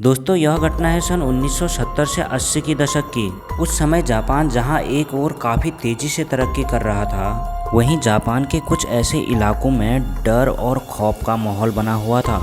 दोस्तों, यह घटना है सन 1970 से 80 की दशक की। उस समय जापान जहां एक ओर काफ़ी तेज़ी से तरक्की कर रहा था, वहीं जापान के कुछ ऐसे इलाकों में डर और खौफ का माहौल बना हुआ था।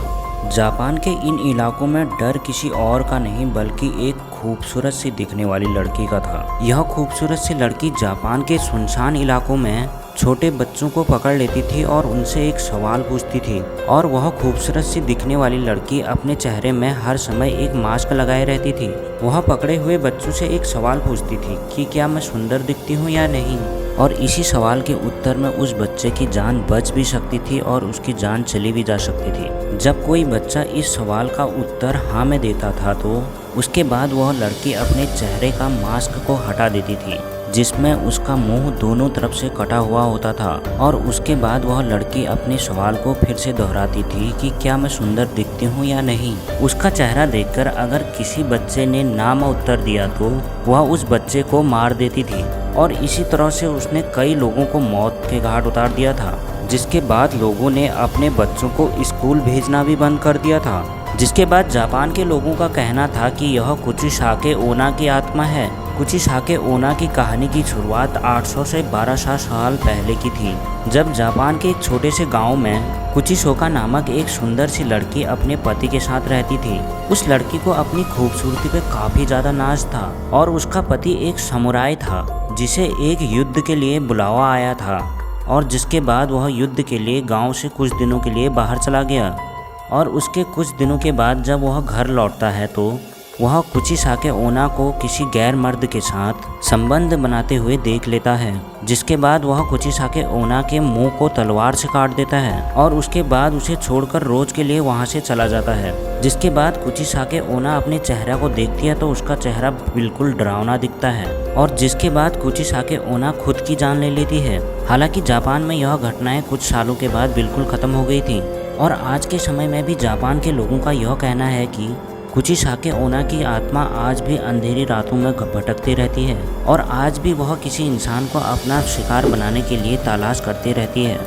जापान के इन इलाकों में डर किसी और का नहीं बल्कि एक खूबसूरत सी दिखने वाली लड़की का था। यह खूबसूरत सी लड़की जापान के सुनसान इलाकों में छोटे बच्चों को पकड़ लेती थी और उनसे एक सवाल पूछती थी। और वह खूबसूरत सी दिखने वाली लड़की अपने चेहरे में हर समय एक मास्क लगाए रहती थी। वह पकड़े हुए बच्चों से एक सवाल पूछती थी कि क्या मैं सुंदर दिखती हूँ या नहीं। और इसी सवाल के उत्तर में उस बच्चे की जान बच भी सकती थी और उसकी जान चली भी जा सकती थी। जब कोई बच्चा इस सवाल का उत्तर हाँ में देता था तो उसके बाद वह लड़की अपने चेहरे का मास्क को हटा देती थी, जिसमें उसका मुंह दोनों तरफ से कटा हुआ होता था। और उसके बाद वह लड़की अपने सवाल को फिर से दोहराती थी कि क्या मैं सुंदर दिखती हूँ या नहीं। उसका चेहरा देखकर अगर किसी बच्चे ने ना में उत्तर दिया तो वह उस बच्चे को मार देती थी। और इसी तरह से उसने कई लोगों को मौत के घाट उतार दिया था, जिसके बाद लोगों ने अपने बच्चों को स्कूल भेजना भी बंद कर दिया था। जिसके बाद जापान के लोगों का कहना था कि यह कुचिसाके ओना की आत्मा है। कुचिसाके ओना की कहानी की शुरुआत 800 से 1200 साल पहले की थी, जब जापान के एक छोटे से गांव में कुचिसोका नामक एक सुंदर सी लड़की अपने पति के साथ रहती थी। उस लड़की को अपनी खूबसूरती पे काफ़ी ज़्यादा नाज था और उसका पति एक समुराई था जिसे एक युद्ध के लिए बुलावा आया था। और जिसके बाद वह युद्ध के लिए गाँव से कुछ दिनों के लिए बाहर चला गया। और उसके कुछ दिनों के बाद जब वह घर लौटता है तो वह कुचिसाके ओना को किसी गैर मर्द के साथ संबंध बनाते हुए देख लेता है। जिसके बाद वह कुचिसाके ओना के मुंह को तलवार से काट देता है और उसके बाद उसे छोड़कर रोज के लिए वहां से चला जाता है। जिसके बाद कुचिसाके ओना अपने चेहरा को देखती है तो उसका चेहरा बिल्कुल डरावना दिखता है। और जिसके बाद कुचिसाके ओना खुद की जान ले लेती है। हालांकि जापान में यह घटनाएं कुछ सालों के बाद बिल्कुल खत्म हो गई थी। और आज के समय में भी जापान के लोगों का यह कहना है कि कुचिसाके ओना की आत्मा आज भी अंधेरी रातों में भटकती रहती है और आज भी वह किसी इंसान को अपना शिकार बनाने के लिए तलाश करती रहती है।